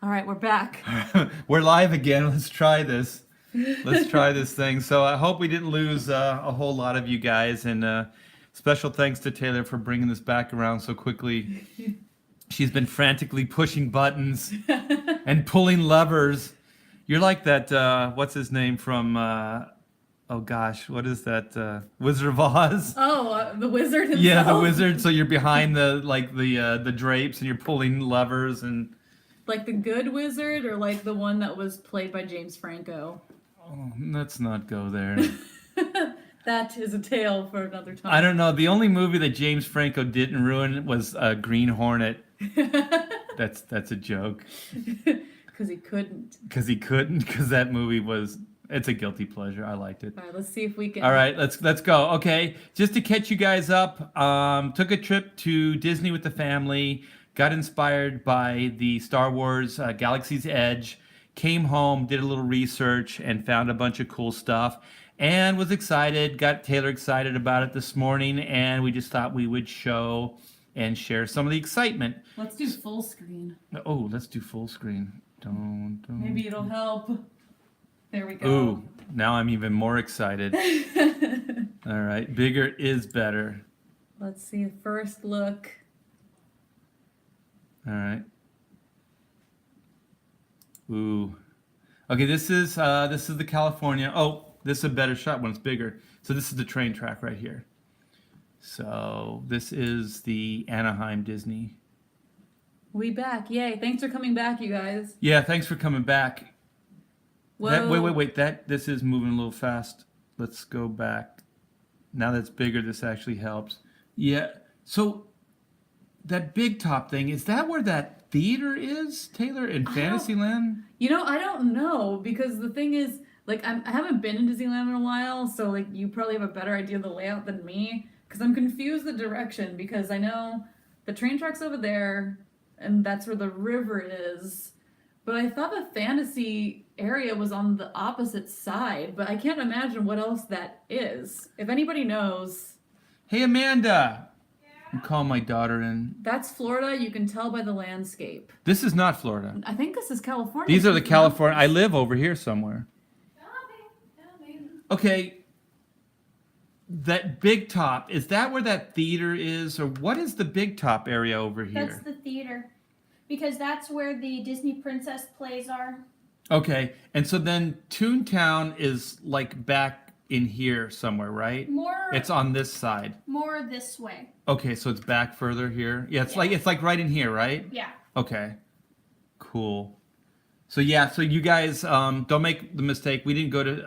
All right, we're back. We're live again. Let's try this. Let's try this thing. So I hope we didn't lose a whole lot of you guys. And special thanks to Taylor for bringing this back around so quickly. She's been frantically pushing buttons and pulling levers. You're like that, what's his name from, oh gosh, what is that? Wizard of Oz? Oh, the wizard himself? Yeah, the wizard. So you're behind the drapes and you're pulling levers and... Like the good wizard or like the one that was played by James Franco? Oh, let's not go there. That is a tale for another time. I don't know. The only movie that James Franco didn't ruin was Green Hornet. That's a joke. Because he couldn't. Because that movie was... It's a guilty pleasure. I liked it. All right, let's see if we can... All right, let's go. Okay, just to catch you guys up, took a trip to Disney with the family, got inspired by the Star Wars Galaxy's Edge, came home, did a little research, and found a bunch of cool stuff, and was excited, got Taylor excited about it this morning, and we just thought we would show and share some of the excitement. Let's do full screen. Oh, let's do full screen. Don't. Maybe it'll help. There we go. Ooh, now I'm even more excited. All right, bigger is better. Let's see a first look. All right. Ooh. Okay, this is the California. Oh, this is a better shot when it's bigger. So this is the train track right here. So this is the Anaheim Disney. We back. Yay. Thanks for coming back, you guys. Yeah, thanks for coming back. Whoa. Wait. This is moving a little fast. Let's go back. Now that's bigger, this actually helps. Yeah. So that big top thing, is that where that theater is, Taylor, in Fantasyland? I don't know, because the thing is, like, I haven't been in Disneyland in a while, so, like, you probably have a better idea of the layout than me, because I'm confused the direction, because I know the train track's over there, and that's where the river is, but I thought the fantasy area was on the opposite side, but I can't imagine what else that is. If anybody knows... Hey, Amanda! I'm calling my daughter in. That's Florida. You can tell by the landscape. This is not Florida. I think this is California. These are the California. I live over here somewhere. Okay. That big top, is that where that theater is? Or what is the big top area over here? That's the theater. Because that's where the Disney Princess plays are. Okay. And so then Toontown is like back in here somewhere, right? It's on this side. More this way. Okay, so it's back further here. Yeah, it's like right in here, right? Yeah. Okay. Cool. So yeah, so you guys don't make the mistake. We didn't go to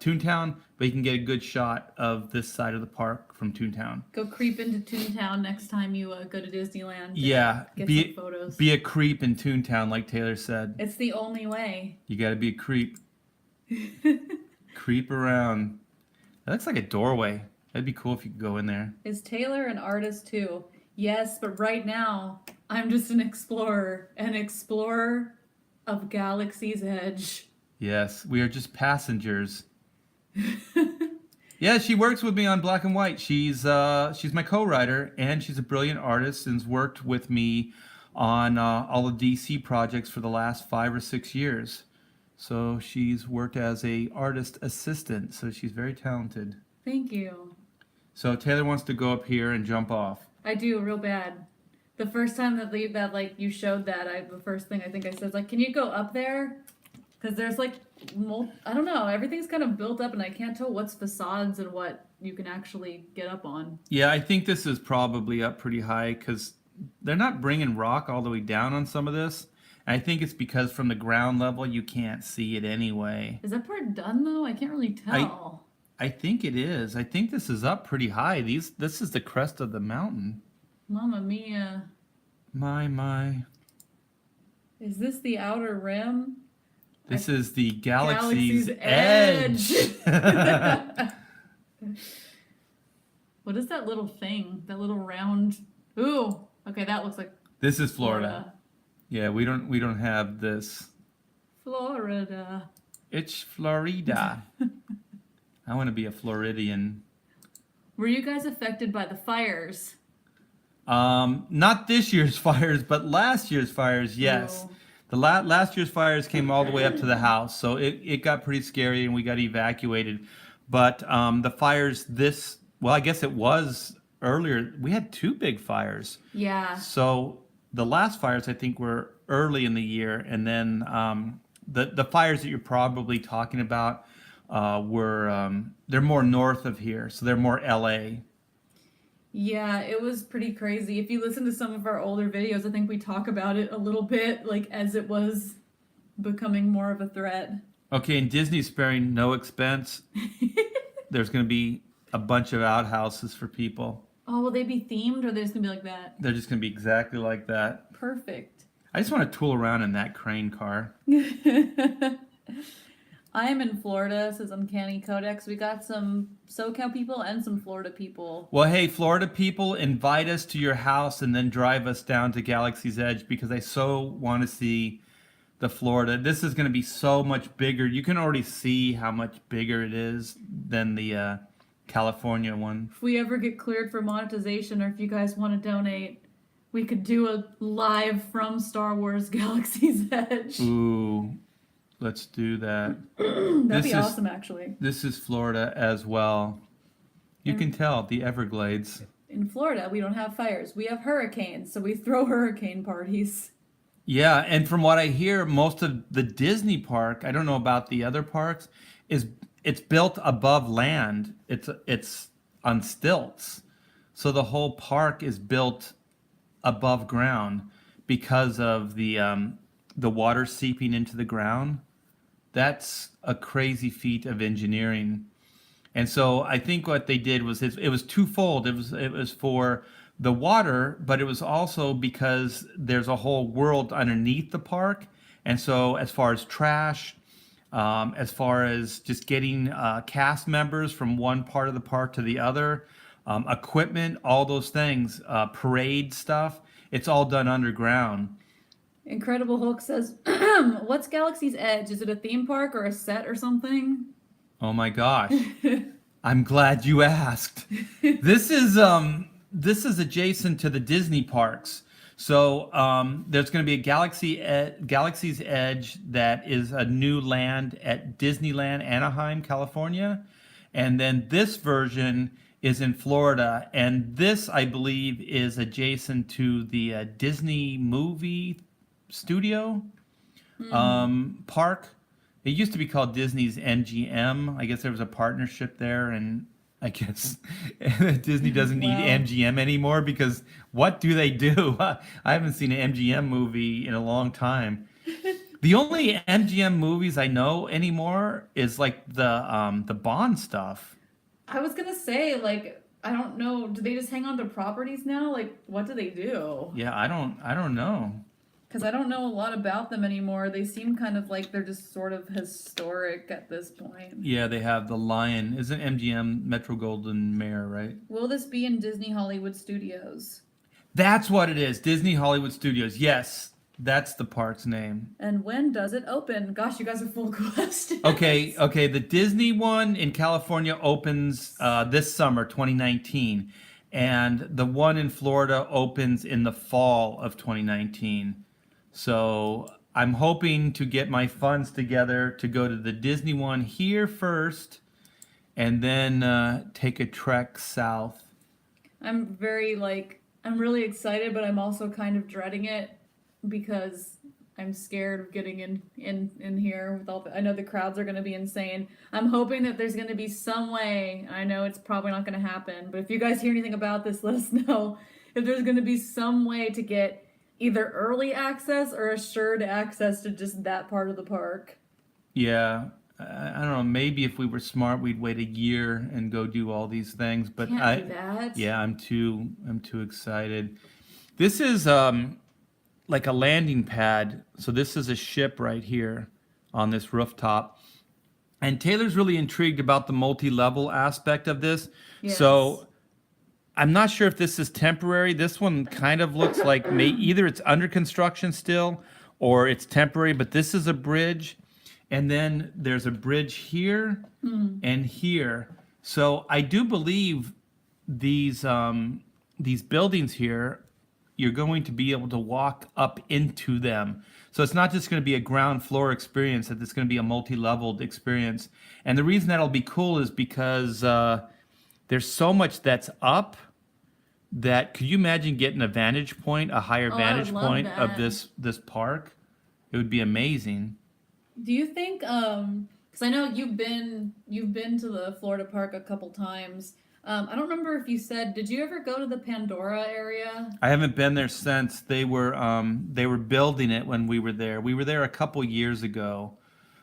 Toontown, but you can get a good shot of this side of the park from Toontown. Go creep into Toontown next time you go to Disneyland. Yeah, get some photos. Be a creep in Toontown, like Taylor said. It's the only way. You got to be a creep. Creep around. That looks like a doorway. That'd be cool if you could go in there. Is Taylor an artist too? Yes, but right now I'm just an explorer of Galaxy's Edge. Yes, we are just passengers. Yeah, she works with me on Black and White. She's my co-writer, and she's a brilliant artist and's worked with me on all the DC projects for the last 5 or 6 years. So she's worked as a artist assistant, so she's very talented. Thank you. So Taylor wants to go up here and jump off. I do, real bad. The first time that you showed that, the first thing I think I said is like, can you go up there? Because there's like, I don't know, everything's kind of built up and I can't tell what's facades and what you can actually get up on. Yeah, I think this is probably up pretty high because they're not bringing rock all the way down on some of this. I think it's because from the ground level, you can't see it anyway. Is that part done, though? I can't really tell. I think it is. I think this is up pretty high. This is the crest of the mountain. Mamma mia. My. Is this the outer rim? This is the Galaxy's Edge. What is that little thing? That little round... Ooh. Okay, that looks like... This is Florida. Yeah, we don't have this. Florida. It's Florida. I want to be a Floridian. Were you guys affected by the fires? Not this year's fires, but last year's fires, yes. Oh. The last year's fires came all the way up to the house, so it got pretty scary and we got evacuated. But the fires well, I guess it was earlier. We had 2 big fires. Yeah. So the last fires, I think, were early in the year, and then the fires that you're probably talking about were they're more north of here, so they're more LA. Yeah, it was pretty crazy. If you listen to some of our older videos, I think we talk about it a little bit, like as it was becoming more of a threat. Okay, and Disney's sparing no expense. There's going to be a bunch of outhouses for people. Oh, will they be themed or are they just gonna be like that? They're just going to be exactly like that. Perfect. I just want to tool around in that crane car. I am in Florida, says Uncanny Codex. We got some SoCal people and some Florida people. Well, hey, Florida people, invite us to your house and then drive us down to Galaxy's Edge because I so want to see the Florida. This is going to be so much bigger. You can already see how much bigger it is than the California one. If we ever get cleared for monetization or if you guys want to donate, we could do a live from Star Wars Galaxy's Edge. Ooh, let's do that. That'd be awesome, actually. This is Florida as well. You can tell, the Everglades. In Florida, we don't have fires. We have hurricanes, so we throw hurricane parties. Yeah, and from what I hear, most of the Disney park, I don't know about the other parks, it's built above land. It's on stilts. So the whole park is built above ground because of the water seeping into the ground. That's a crazy feat of engineering. And so I think what they did was it was twofold. It was for the water, but it was also because there's a whole world underneath the park. And so as far as trash, as far as just getting cast members from one part of the park to the other, equipment, all those things, parade stuff, it's all done underground. Incredible Hulk says, what's Galaxy's Edge? Is it a theme park or a set or something? Oh my gosh. I'm glad you asked. This is adjacent to the Disney parks. So there's going to be a Galaxy's Edge that is a new land at Disneyland Anaheim, California. And then this version is in Florida. And this, I believe, is adjacent to the Disney movie studio park. It used to be called Disney's MGM. I guess there was a partnership there, and I guess Disney doesn't need MGM anymore because what do they do? I haven't seen an MGM movie in a long time. The only MGM movies I know anymore is like the Bond stuff. I was gonna say, like, I don't know. Do they just hang on to properties now? Like, what do they do? Yeah, I don't know. Because I don't know a lot about them anymore. They seem kind of like they're just sort of historic at this point. Yeah, they have the Lion. Isn't MGM Metro Golden Mare, right? Will this be in Disney Hollywood Studios? That's what it is. Disney Hollywood Studios. Yes, that's the park's name. And when does it open? Gosh, you guys are full of questions. Okay. The Disney one in California opens this summer, 2019. And the one in Florida opens in the fall of 2019. So I'm hoping to get my funds together to go to the Disney one here first and then take a trek south. I'm really excited, but I'm also kind of dreading it because I'm scared of getting in here with all I know the crowds are going to be insane. I'm hoping that there's going to be some way. I know it's probably not going to happen, but if you guys hear anything about this, let us know if there's going to be some way to get either early access or assured access to just that part of the park. Yeah, I don't know. Maybe if we were smart, we'd wait a year and go do all these things. But Can't do that. Yeah, I'm too excited. This is like a landing pad. So this is a ship right here on this rooftop. And Taylor's really intrigued about the multi-level aspect of this. Yes. So I'm not sure if this is temporary. This one kind of looks like either it's under construction still or it's temporary, but this is a bridge. And then there's a bridge here and here. So I do believe these buildings here, you're going to be able to walk up into them. So it's not just going to be a ground floor experience, that it's going to be a multi-leveled experience. And the reason that'll be cool is because there's so much that's up that, could you imagine getting a vantage point, a higher Oh, I vantage would love point of that. this park? It would be amazing. Do you think? Because I know you've been to the Florida park a couple times. I don't remember if you said. Did you ever go to the Pandora area? I haven't been there since they were building it when we were there. We were there a couple years ago.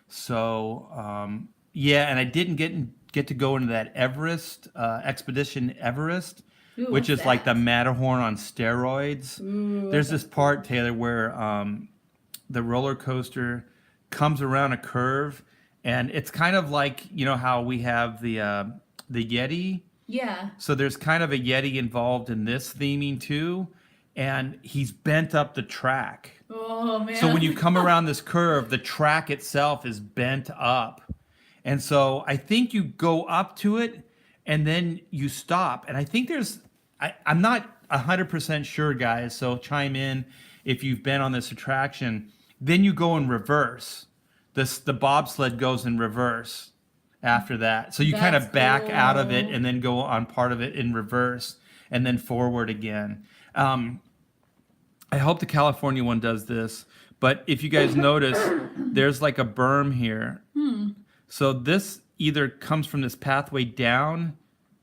So yeah, and I didn't get to go into that Everest Expedition Everest, Ooh, which what's is like the that? Matterhorn on steroids. Ooh, There's that this part, Taylor, where the roller coaster comes around a curve, and it's kind of like, you know how we have the Yeti. Yeah. So there's kind of a Yeti involved in this theming too, and he's bent up the track. Oh man. So when you come around this curve, the track itself is bent up. And so I think you go up to it and then you stop. And I think I'm not 100% sure, guys, so chime in if you've been on this attraction. Then you go in reverse. The bobsled goes in reverse after that. So you kind That's of back out of it cool. and then go on part of it in reverse and then forward again. I hope the California one does this, but if you guys notice, there's like a berm here. So this either comes from this pathway down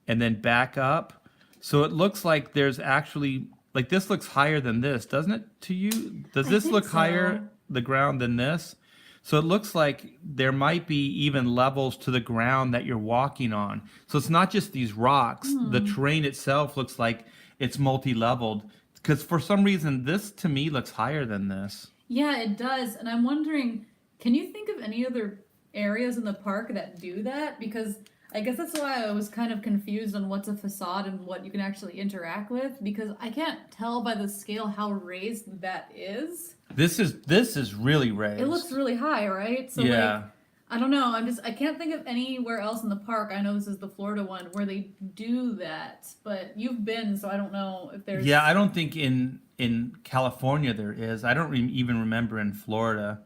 and then back up. So it looks like there's actually, like, this looks higher than this, doesn't it to you? Does I this think look so. higher, the ground, than this? So it looks like there might be even levels to the ground that you're walking on. So it's not just these rocks. The terrain itself looks like it's multi-leveled. Because for some reason, this to me looks higher than this. Yeah, it does. And I'm wondering, can you think of any other areas in the park that do that? Because I guess that's why I was kind of confused on what's a facade and what you can actually interact with, because I can't tell by the scale how raised that is. This is really raised. It looks really high, right? So yeah. like, I don't know. I can't think of anywhere else in the park. I know this is the Florida one where they do that, but you've been, so I don't know if there's. Yeah, I don't think in California there is. I don't even remember in Florida.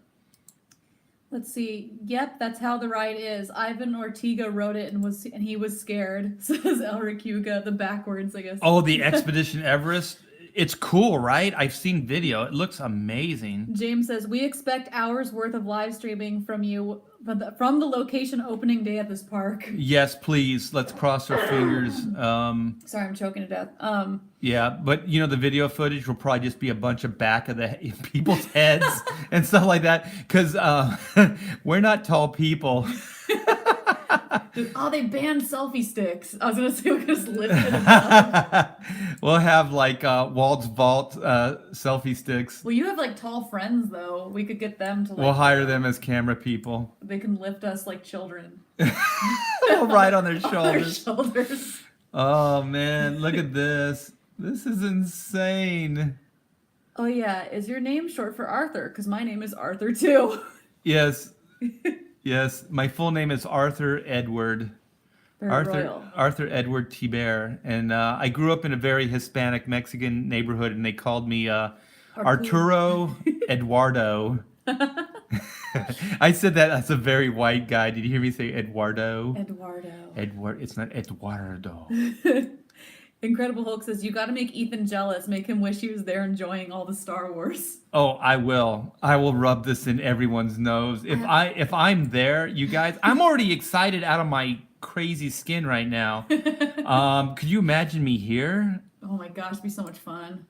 Let's see. Yep, that's how the ride is. Ivan Ortega wrote it and he was scared. Says El Recuga, the backwards, I guess. Oh, the Expedition Everest. It's cool, right? I've seen video. It looks amazing. James says, we expect hours worth of live streaming from you from the location opening day at this park. Yes, please. Let's cross our fingers. Sorry, I'm choking to death. Yeah, but you know, the video footage will probably just be a bunch of back of the people's heads and stuff like that, because we're not tall people. Oh, they banned selfie sticks. I was gonna say we just lifted them up. We'll have like Walt's vault selfie sticks. Well, you have like tall friends though. We could get them to like. We'll hire them as camera people. They can lift us like children. We'll ride on their On their shoulders. shoulders. Oh man, look at this. This is insane. Oh yeah, is your name short for Arthur? Because my name is Arthur too. Yes. Yes, my full name is Arthur Edward. Very royal. Arthur Edward Tiber, and I grew up in a very Hispanic Mexican neighborhood, and they called me Arturo Eduardo. I said that as a very white guy. Did you hear me say Eduardo? Eduardo. It's not Eduardo. Incredible Hulk says, you gotta make Ethan jealous. Make him wish he was there enjoying all the Star Wars. Oh, I will. I will rub this in everyone's nose. If I'm there, you guys, I'm already excited out of my crazy skin right now. Could you imagine me here? Oh my gosh, it'd be so much fun.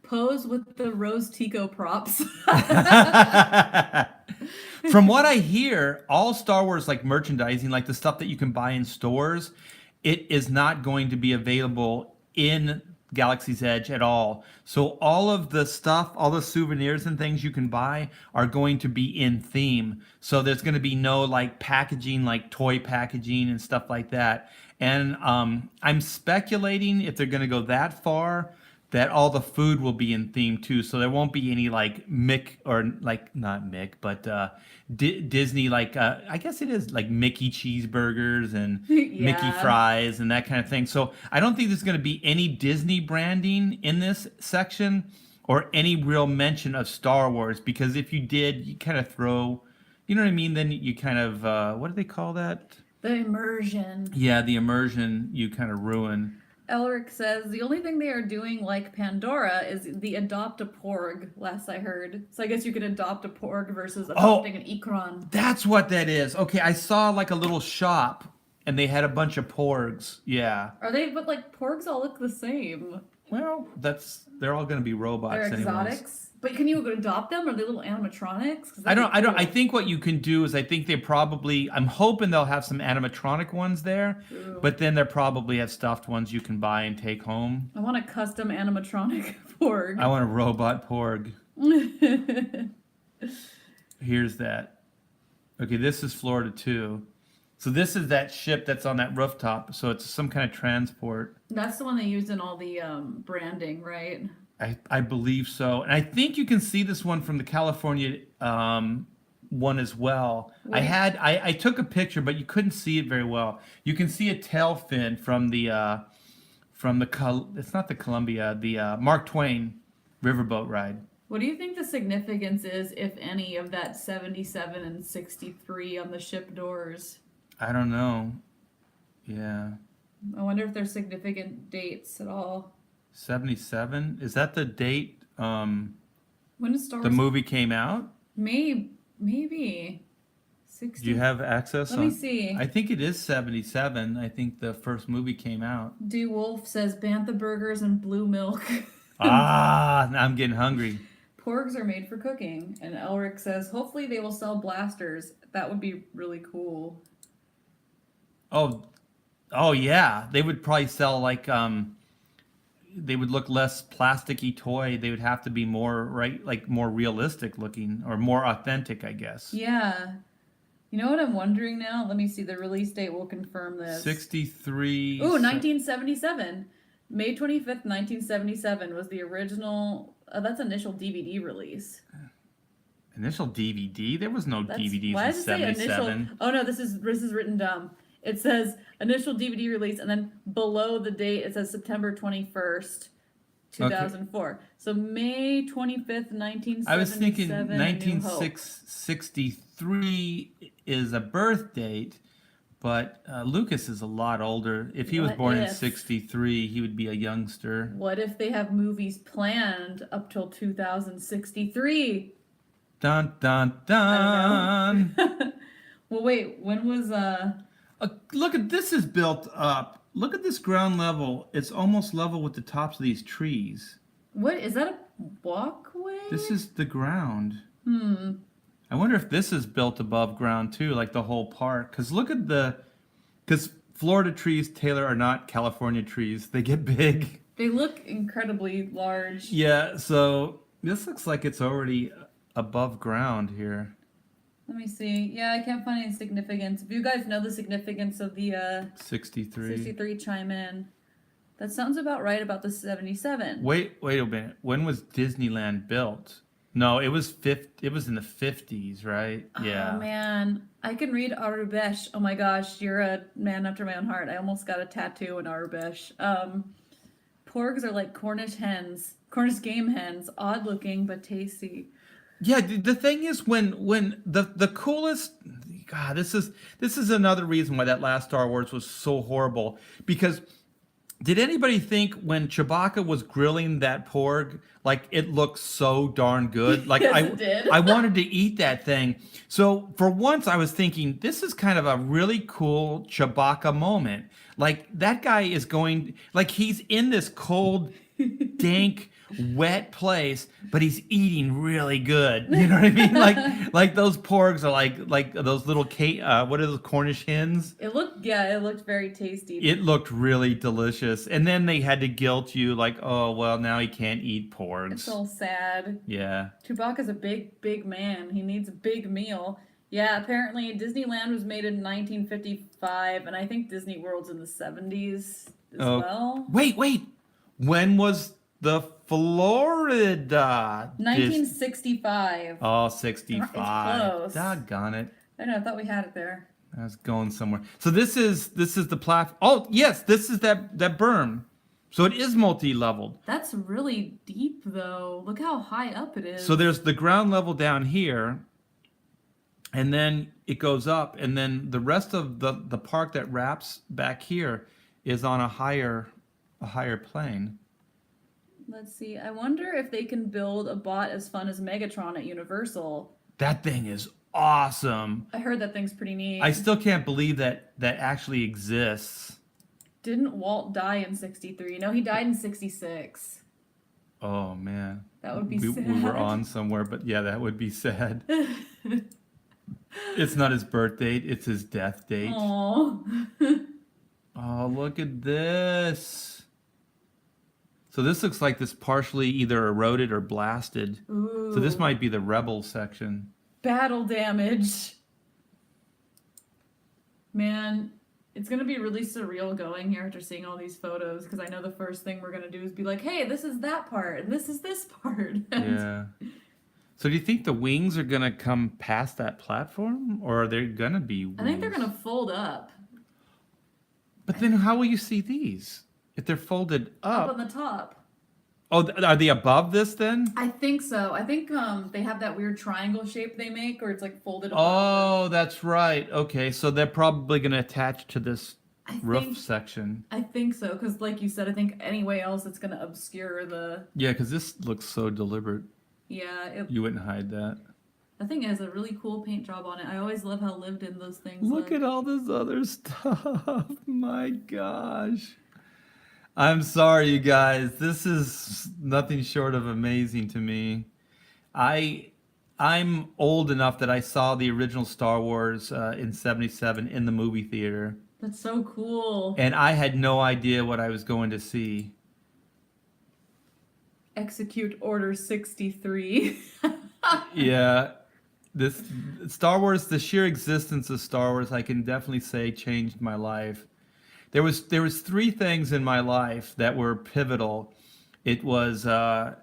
Pose with the Rose Tico props. From what I hear, all Star Wars like merchandising, like the stuff that you can buy in stores, it is not going to be available in Galaxy's Edge at all. So all of the stuff, all the souvenirs and things you can buy are going to be in theme. So there's going to be no like packaging, like toy packaging and stuff like that. And I'm speculating if they're going to go that far, that all the food will be in theme too. So there won't be any like Mick or like not Mick, but Disney like I guess it is like Mickey cheeseburgers and Mickey Yeah. fries and that kind of thing. So I don't think there's going to be any Disney branding in this section or any real mention of Star Wars, because if you did, you kind of throw, you know what I mean? Then you kind of what do they call that? The immersion. Yeah, the immersion you kind of ruin. Elric says the only thing they are doing like Pandora is the adopt a porg, last I heard. So I guess you could adopt a porg versus adopting an Ikron. That's what that is. Okay, I saw like a little shop and they had a bunch of porgs. Yeah. Are they, but like porgs all look the same. Well, they're all going to be robots They're anyways. exotics. But can you adopt them? Are they little animatronics? 'Cause I that'd be don't. cool. I think what you can do is I think they probably. I'm hoping they'll have some animatronic ones there, Ooh. but then they'll probably have stuffed ones you can buy and take home. I want a custom animatronic porg. I want a robot porg. Here's that. Okay, this is Florida too. So this is that ship that's on that rooftop. So it's some kind of transport. That's the one they used in all the branding, right? I believe so. And I think you can see this one from the California one as well. Wait. I took a picture, but you couldn't see it very well. You can see a tail fin from the it's not the Columbia, the Mark Twain riverboat ride. What do you think the significance is, if any, of that 77 and 63 on the ship doors? I don't know. Yeah. I wonder if there's significant dates at all. 77? Is that the date When is Star the Wars? movie came out? Maybe. 60. Do you have access Let on? me see. I think it is 77. I think the first movie came out. D. Wolf says Bantha burgers and blue milk. Now I'm getting hungry. Porgs are made for cooking. And Elric says hopefully they will sell blasters. That would be really cool. Oh yeah. They would probably sell like they would look less plasticky toy. They would have to be more more realistic looking or more authentic, I guess. Yeah. You know what I'm wondering now? Let me see. The release date will confirm this. 63. Ooh, 1977. May 25th, 1977 was the original. That's initial DVD release. Initial DVD? There was no DVDs Why in does it say initial? 77. Oh no, this is written dumb. It says initial DVD release, and then below the date it says September 21st, 2004. So May 25th, 1977. I was thinking A New Hope. 1963 is a birth date, but Lucas is a lot older. If he was What born in if? 63, he would be a youngster. What if they have movies planned up till 2063? Dun dun dun. Well, wait. When was Look at this is built up. Look at this ground level. It's almost level with the tops of these trees. What is that? A walkway? This is the ground. Hmm. I wonder if this is built above ground too, like the whole park. Because look at because Florida trees, Taylor, are not California trees. They get big. They look incredibly large. Yeah, so this looks like it's already above ground here. Let me see. Yeah, I can't find any significance. If you guys know the significance of the 63. 63, chime in. That sounds about right about the 77. Wait a minute. When was Disneyland built? No, it was It was in the 50s, right? Yeah. Oh man, I can read Arubesh. Oh my gosh, you're a man after my own heart. I almost got a tattoo in Arubesh. Porgs are like Cornish hens, Cornish game hens, odd looking but tasty. Yeah, the thing is when the coolest God, this is another reason why that last Star Wars was so horrible, because did anybody think when Chewbacca was grilling that porg, like it looked so darn good? Like Yes, it did. I wanted to eat that thing. So for once I was thinking this is kind of a really cool Chewbacca moment. Like that guy is going, like he's in this cold, dank, wet place, but he's eating really good. You know what I mean? Like those porgs are like those little what are those Cornish hens? It looked very tasty. It looked really delicious. And then they had to guilt you like, oh well, now he can't eat porgs. It's all sad. Yeah. Chewbacca's a big man. He needs a big meal. Yeah, apparently Disneyland was made in 1955, and I think Disney World's in the 70s as well. Wait. When was The Florida. 1965. Oh, It's 65. close. Doggone it. I know. I thought we had it there. I was going somewhere. So this is the platform. Oh, yes, this is that berm. So it is multi-leveled. That's really deep, though. Look how high up it is. So there's the ground level down here, and then it goes up, and then the rest of the park that wraps back here is on a higher plane. Let's see. I wonder if they can build a bot as fun as Megatron at Universal. That thing is awesome. I heard that thing's pretty neat. I still can't believe that actually exists. Didn't Walt die in 63? No, he died in 66. Oh man. That would be we sad. were on somewhere, but yeah, that would be sad. It's not his birth date, it's his death date. Aww. Oh, look at this. So this looks like this partially either eroded or blasted. Ooh. So this might be the rebel section. Battle damage. Man, it's going to be really surreal going here after seeing all these photos, because I know the first thing we're going to do is be like, hey, this is that part, and this is this part. Yeah. So do you think the wings are going to come past that platform, or are there going to be wings? I think they're going to fold up. But then how will you see these? If they're folded Up up. on the top. Oh, are they above this then? I think so. I think they have that weird triangle shape they make, or it's like folded above. Oh, that's right. Okay, so they're probably going to attach to this roof section. I think so, because like you said, I think anyway else it's going to obscure the... Yeah, because this looks so deliberate. Yeah. You wouldn't hide that. I think it has a really cool paint job on it. I always love how lived in those things Look at all this other stuff. My gosh. I'm sorry, you guys. This is nothing short of amazing to me. I'm old enough that I saw the original Star Wars in '77 in the movie theater. That's so cool. And I had no idea what I was going to see. Execute Order 63. Yeah. This Star Wars, the sheer existence of Star Wars, I can definitely say changed my life. There was 3 things in my life that were pivotal. It was Star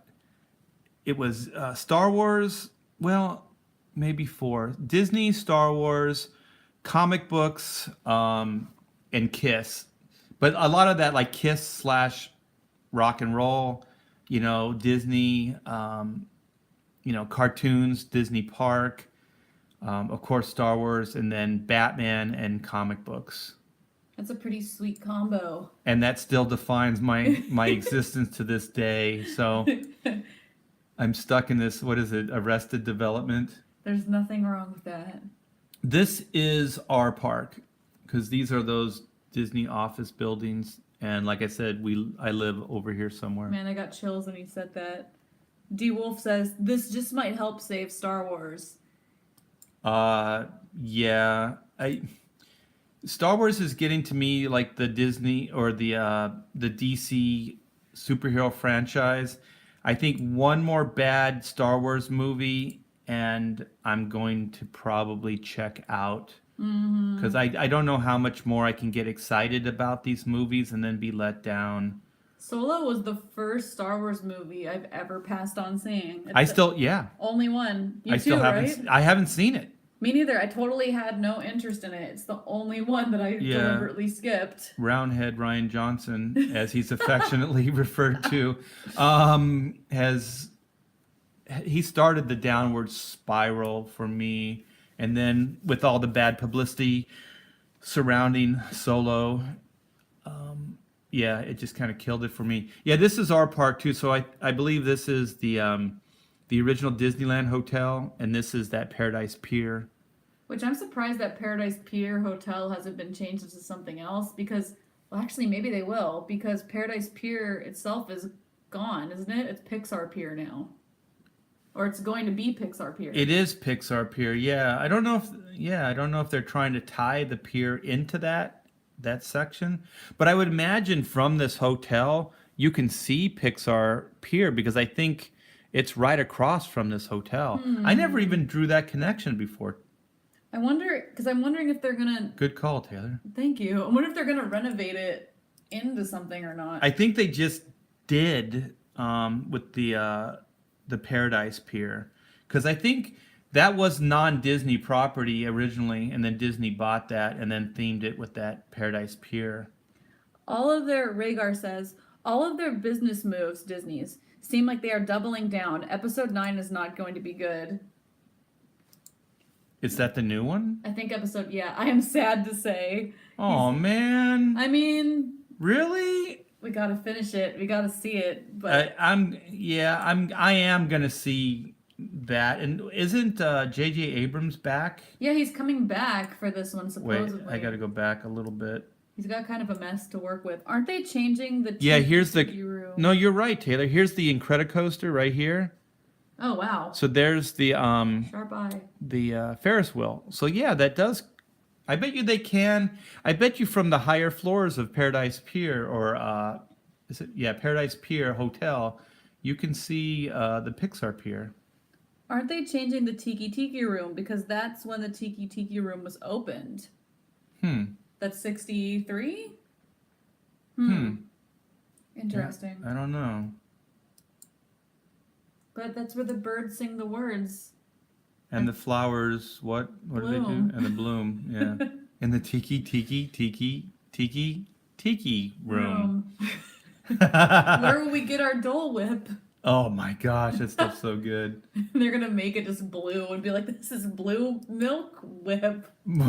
Wars, well, maybe 4. Disney, Star Wars, comic books, and Kiss. But a lot of that, like Kiss / rock and roll, Disney, cartoons, Disney Park, of course Star Wars, and then Batman and comic books. That's a pretty sweet combo. And that still defines my existence to this day. So I'm stuck in this, what is it, Arrested Development? There's nothing wrong with that. This is our park, because these are those Disney office buildings. And like I said, I live over here somewhere. Man, I got chills when he said that. D. Wolf says, this just might help save Star Wars. Yeah. Star Wars is getting to me like the Disney or the DC superhero franchise. I think one more bad Star Wars movie and I'm going to probably check out. Because I don't know how much more I can get excited about these movies and then be let down. Solo was the first Star Wars movie I've ever passed on seeing. Yeah. Only one. You I too, still right? I haven't seen it. Me neither. I totally had no interest in it. It's the only one that I deliberately skipped. Roundhead Ryan Johnson, as he's affectionately referred to, he started the downward spiral for me. And then with all the bad publicity surrounding Solo, it just kind of killed it for me. Yeah, this is our park too. So I believe this is the original Disneyland Hotel, and this is that Paradise Pier. Which I'm surprised that Paradise Pier Hotel hasn't been changed into something else, because, well, actually maybe they will, because Paradise Pier itself is gone, isn't it? It's Pixar Pier now. Or it's going to be Pixar Pier. It is Pixar Pier, yeah. I don't know if they're trying to tie the pier into that section. But I would imagine from this hotel you can see Pixar Pier, because I think it's right across from this hotel. I never even drew that connection before. I'm wondering if they're gonna... Good call, Taylor. Thank you. I wonder if they're gonna renovate it into something or not. I think they just did with the Paradise Pier, because I think that was non-Disney property originally, and then Disney bought that and then themed it with that Paradise Pier. Rhaegar says, all of their business moves, Disney's, seem like they are doubling down. Episode 9 is not going to be good. Is that the new one? I think I am sad to say. Oh man. I mean, Really? we gotta finish it. We gotta see it. But I am gonna see that. And isn't J.J. Abrams back? yeah, he's coming back for this one, supposedly. Wait, I gotta go back a little bit. He's got kind of a mess to work with. Aren't they changing the Yeah, here's the. tiki room? No, you're right, Taylor. Here's the Incredicoaster right here. Oh, wow. So there's the Sharp eye. Ferris wheel. So yeah, that does. I bet you they can. I bet you from the higher floors of Paradise Pier or is it Paradise Pier Hotel, you can see the Pixar Pier. Aren't they changing the tiki room? Because that's when the tiki room was opened. That's 63? Interesting. I don't know. But that's where the birds sing the words. And the flowers, what do they do? Bloom. And the bloom, yeah. In the tiki room. Where will we get our Dole Whip? Oh my gosh, that stuff's so good. They're gonna make it just blue and be like, this is blue milk whip. Ew,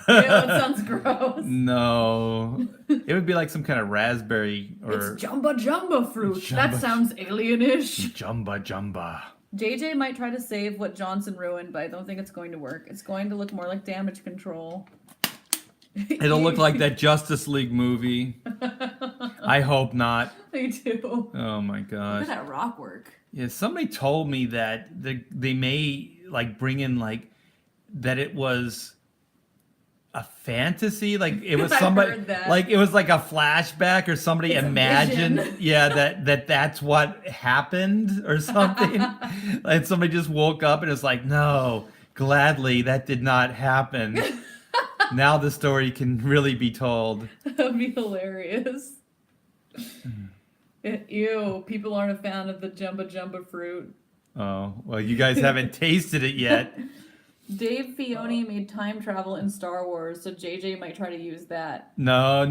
it sounds gross. No. It would be like some kind of raspberry or... It's jumba fruit. That Jumba- sounds alienish. Jumba. JJ might try to save what Johnson ruined, but I don't think it's going to work. It's going to look more like Damage Control. It'll look like that Justice League movie. I hope not. Me too. Oh my Look gosh. at that rock work. Yeah, somebody told me that they may like bring in like that it was a fantasy, like it was I've somebody heard that. like it was like a flashback or somebody It's a imagined vision. that's what happened or something. Like somebody just woke up and it's like, no, gladly that did not happen. Now the story can really be told. That'd be hilarious. Ew, people aren't a fan of the jumba fruit. Oh, well, you guys haven't tasted it yet. Dave Filoni made time travel in Star Wars, so JJ might try to use that. No.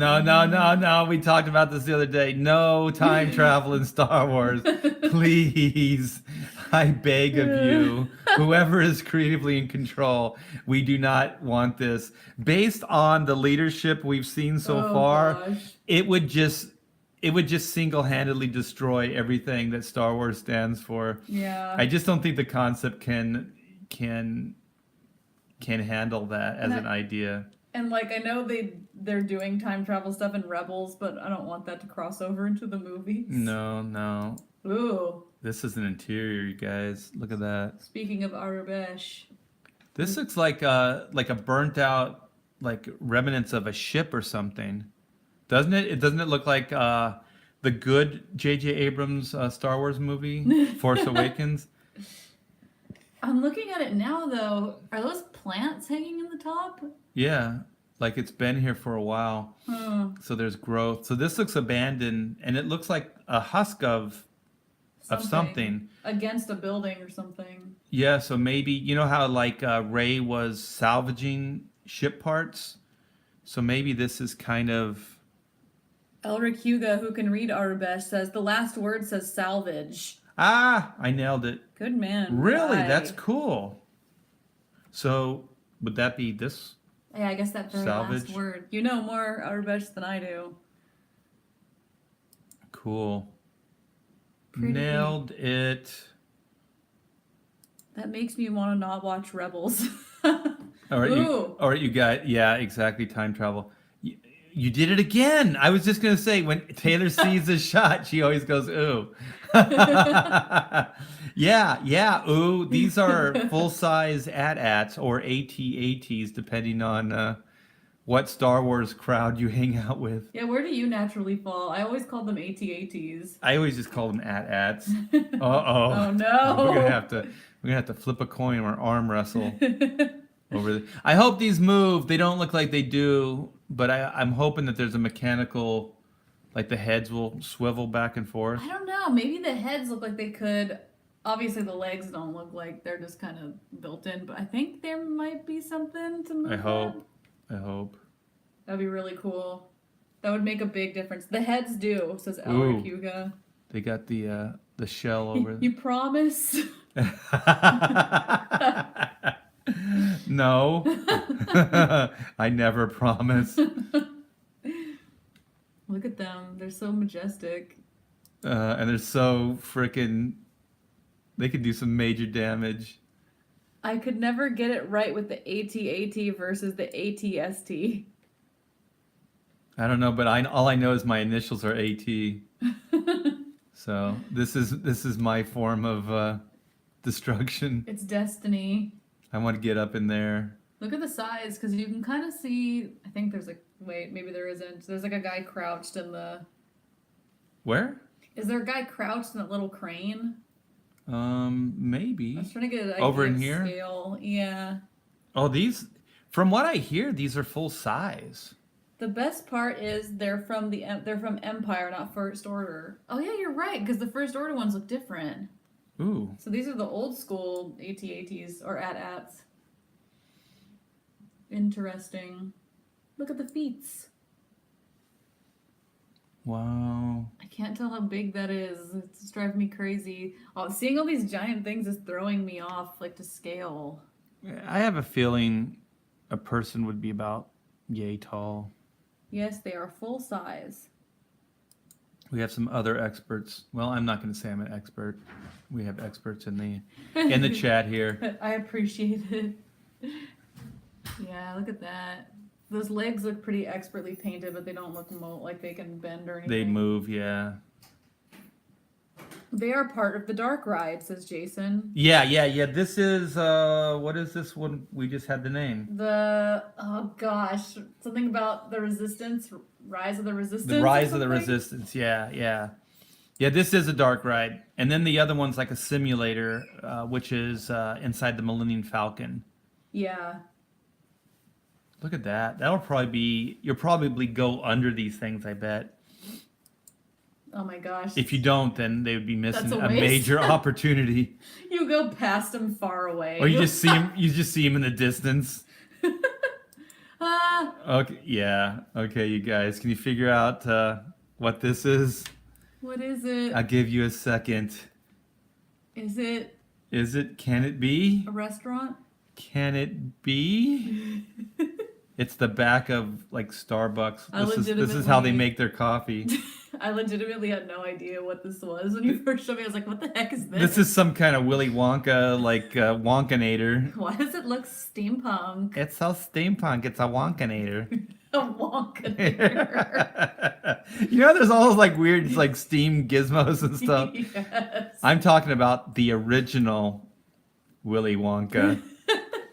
We talked about this the other day. No time travel in Star Wars. Please. I beg of you. Whoever is creatively in control, we do not want this. Based on the leadership we've seen so far, Gosh. it would just single-handedly destroy everything that Star Wars stands for. Yeah. I just don't think the concept can handle that as an idea. And like I know they're doing time travel stuff in Rebels, but I don't want that to cross over into the movies. No. Ooh. This is an interior, you guys. Look at that. Speaking of Arabesh. This looks like a burnt out like remnants of a ship or something. Doesn't it? Doesn't it look like the good J.J. Abrams Star Wars movie, Force Awakens? I'm looking at it now though. Are those plants hanging in the top? Yeah, like it's been here for a while. So there's growth. So this looks abandoned, and it looks like a husk of something. Against a building or something. Yeah, so maybe, you know how like Ray was salvaging ship parts? So maybe this is kind of... Elric Huga, who can read Arabesh, says the last word says salvage. Ah, I nailed it. Good man. Really? Guy. That's cool. So would that be this? Yeah, I guess that very Salvage. last word. You know more Arabesh than I do. Cool. Pretty. Nailed it. That makes me want to not watch Rebels. All right, you got, yeah, exactly, time travel. You did it again. I was just going to say, when Taylor sees a shot, she always goes, ooh. Yeah, ooh. These are full-size AT-ATs or AT-ATs, depending on what Star Wars crowd you hang out with. Yeah, where do you naturally fall? I always call them AT-ATs. I always just call them AT-ATs. Uh-oh. Oh, no. We're gonna have to flip a coin or arm wrestle over I hope these move. They don't look like they do, but I'm hoping that there's a mechanical Like the heads will swivel back and forth. I don't know. Maybe the heads look like they could. Obviously, the legs don't look like they're just kind of built in, but I think there might be something to move. I hope. That'd be really cool. That would make a big difference. The heads do, says Ooh. Elric Huga. They got the shell over. You promise? No. I never promise. Look at them. They're so majestic. And they're so freaking. They could do some major damage. I could never get it right with the AT-AT versus the AT-ST. I don't know, but all I know is my initials are AT. So this is my form of destruction. It's destiny. I want to get up in there. Look at the size, because you can kind of see. I think there's like. Wait, maybe there isn't. There's like a guy crouched in the. Where? Is there a guy crouched in that little crane? Maybe. I was trying to get an idea Over in of here? scale. Yeah. Oh, these. From what I hear, these are full size. The best part is they're from Empire, not First Order. Oh yeah, you're right, because the First Order ones look different. Ooh. So these are the old school AT-ATs or AT-ATs. Interesting. Look at the feats. Wow. I can't tell how big that is. It's driving me crazy. Oh, seeing all these giant things is throwing me off, like to scale. I have a feeling a person would be about yay tall. Yes, they are full size. We have some other experts. Well, I'm not going to say I'm an expert. We have experts in the chat here. I appreciate it. Yeah, look at that. Those legs look pretty expertly painted, but they don't look like they can bend or anything. They move, yeah. They are part of the dark ride, says Jason. Yeah. This is what is this one? We just had the name. Oh gosh, something about the Resistance, Rise of the Resistance. The Rise of the Resistance. Yeah. This is a dark ride, and then the other one's like a simulator, which is inside the Millennium Falcon. Yeah. Look at that. That'll probably be. You'll probably go under these things, I bet. Oh my gosh. If you don't, then they would be missing That's a a waste. major opportunity. You go past them far away. Or you just see him. You just see him in the distance. Ah. Okay. Yeah. Okay, you guys. Can you figure out what this is? What is it? I'll give you a second. Is it Is it? Can it be? a restaurant? Can it be? It's the back of like Starbucks. This is how they make their coffee. I legitimately had no idea what this was when you first showed me. I was like, "What the heck is this?" This is some kind of Willy Wonka, like Wonkanator. Why does it look steampunk? It's so steampunk. It's a Wonkanator. A Wonkanator. You know, there's all those like weird like steam gizmos and stuff. Yes. I'm talking about the original Willy Wonka,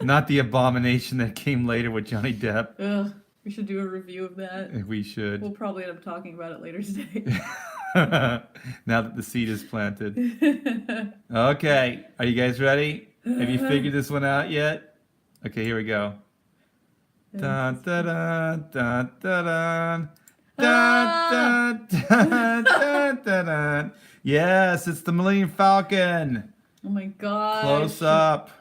not the abomination that came later with Johnny Depp. Ugh. We should do a review of that. We should. We'll probably end up talking about it later today. Now that the seed is planted. Okay, are you guys ready? Have you figured this one out yet? Okay, here we go. Dun, dun, dun, dun, dun, dun, dun, dun, dun, dun, dun. Yes, it's the Millennium Falcon. Oh my god. Close up.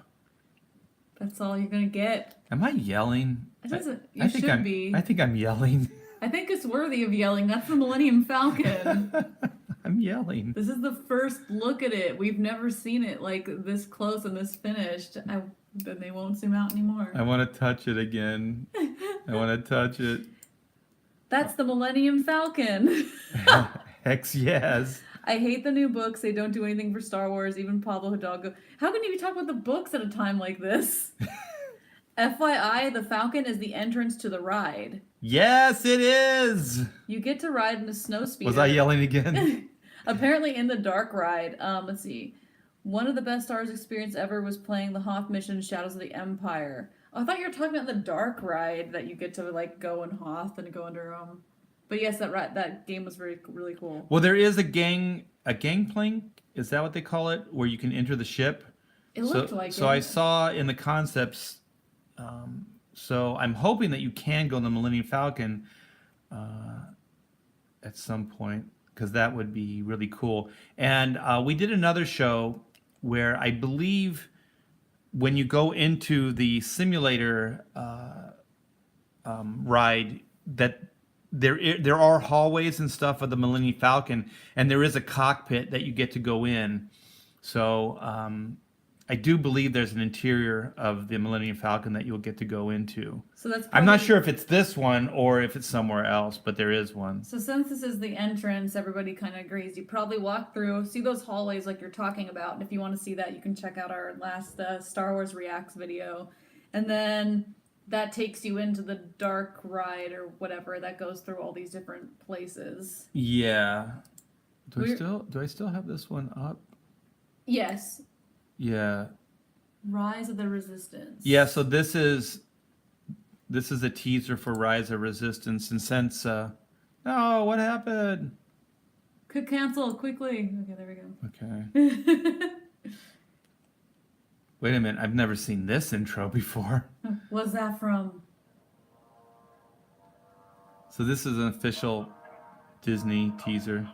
That's all you're gonna get. Am I yelling? It doesn't. I think should be. I think I'm yelling. I think it's worthy of yelling. That's the Millennium Falcon. I'm yelling. This is the first look at it. We've never seen it like this close and this finished. Then they won't zoom out anymore. I want to touch it again. I want to touch it. That's the Millennium Falcon. Hex yes. I hate the new books. They don't do anything for Star Wars. Even Pablo Hidalgo. How can you talk about the books at a time like this? FYI, the Falcon is the entrance to the ride. Yes, it is. You get to ride in a snowspeeder. Was I yelling again? Apparently in the dark ride. Let's see. One of the best Star Wars experience ever was playing the Hoth mission Shadows of the Empire. Oh, I thought you were talking about the dark ride that you get to like go in Hoth and go under But yes, that game was really cool. Well, there is a gangplank. Is that what they call it? Where you can enter the ship. It looked like it. So I saw in the concepts. So I'm hoping that you can go in the Millennium Falcon. at some point because that would be really cool. And we did another show where I believe when you go into the simulator ride, that there are hallways and stuff of the Millennium Falcon, and there is a cockpit that you get to go in. So I do believe there's an interior of the Millennium Falcon that you'll get to go into. So that's. I'm not probably- sure if it's this one or if it's somewhere else, but there is one. So since this is the entrance, everybody kind of agrees. You probably walk through, see those hallways like you're talking about, and if you want to see that, you can check out our last Star Wars Reacts video, and then that takes you into the dark ride or whatever that goes through all these different places. Yeah. Do We're- I still have this one up? Yes, Yeah. Rise of the Resistance. Yeah, so this is a teaser for Rise of Resistance, and since oh, what happened? Could cancel quickly. Okay, there we Okay. go. Wait a minute, I've never seen this intro before. What's that from? So this is an official Disney teaser.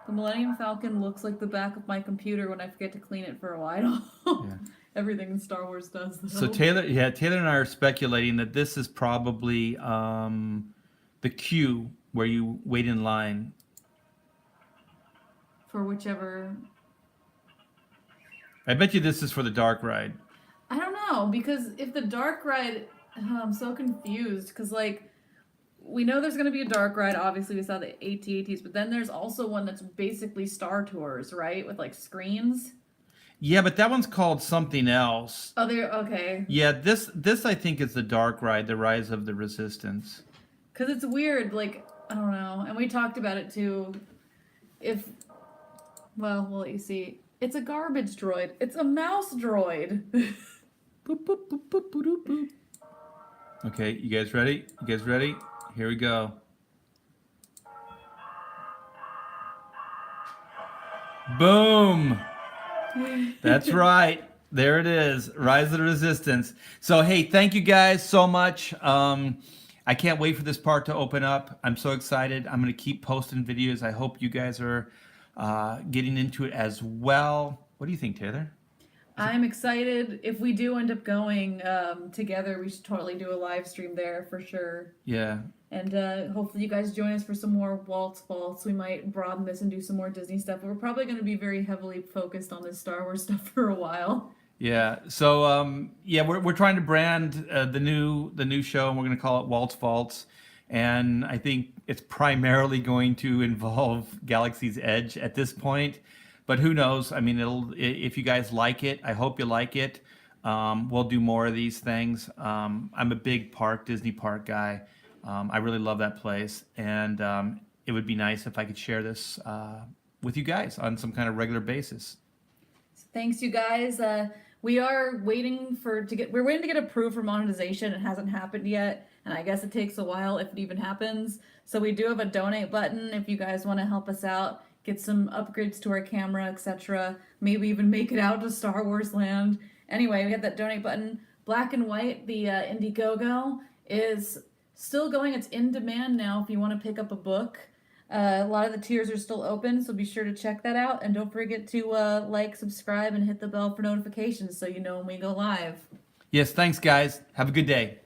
The Millennium Falcon looks like the back of my computer when I forget to clean it for a while. Yeah. Everything in Star Wars does. Though. So Taylor and I are speculating that this is probably the queue where you wait in line. For whichever. I bet you this is for the dark ride. I don't know, because if the dark ride. Oh, I'm so confused, because, like, we know there's going to be a dark ride. Obviously, we saw the AT-ATs, but then there's also one that's basically Star Tours, right? With, like, screens. Yeah, but that one's called something else. Oh, they're okay. Yeah, this I think is the dark ride, the Rise of the Resistance. Because it's weird, like, I don't know. And we talked about it, too. Well, we'll let you see. It's a garbage droid. It's a mouse droid. Boop, boop, boop, boop, boop, boop, boop. Okay, you guys ready? You guys ready? Here we go. Boom! That's right. There it is. Rise of the Resistance. So, hey, thank you guys so much. I can't wait for this part to open up. I'm so excited. I'm going to keep posting videos. I hope you guys are getting into it as well. What do you think, Taylor? I'm excited. If we do end up going together, we should totally do a live stream there for sure. Yeah. And hopefully you guys join us for some more Walt's Faults. We might broaden this and do some more Disney stuff. But we're probably going to be very heavily focused on this Star Wars stuff for a while. Yeah. So yeah, we're trying to brand the new show, and we're going to call it Walt's Faults. And I think it's primarily going to involve Galaxy's Edge at this point. But who knows? I mean, if you guys like it, I hope you like it. We'll do more of these things. I'm a big Disney park guy. I really love that place, and it would be nice if I could share this with you guys on some kind of regular basis. Thanks, you guys. We are waiting we're waiting to get approved for monetization. It hasn't happened yet, and I guess it takes a while if it even happens. So we do have a donate button if you guys want to help us out, get some upgrades to our camera, etc. Maybe even make it out to Star Wars Land. Anyway, we have that donate button. Black and White, the Indiegogo, is still going. It's in demand now if you want to pick up a book. A lot of the tiers are still open, so be sure to check that out. And don't forget to like, subscribe, and hit the bell for notifications so you know when we go live. Yes, thanks, guys. Have a good day.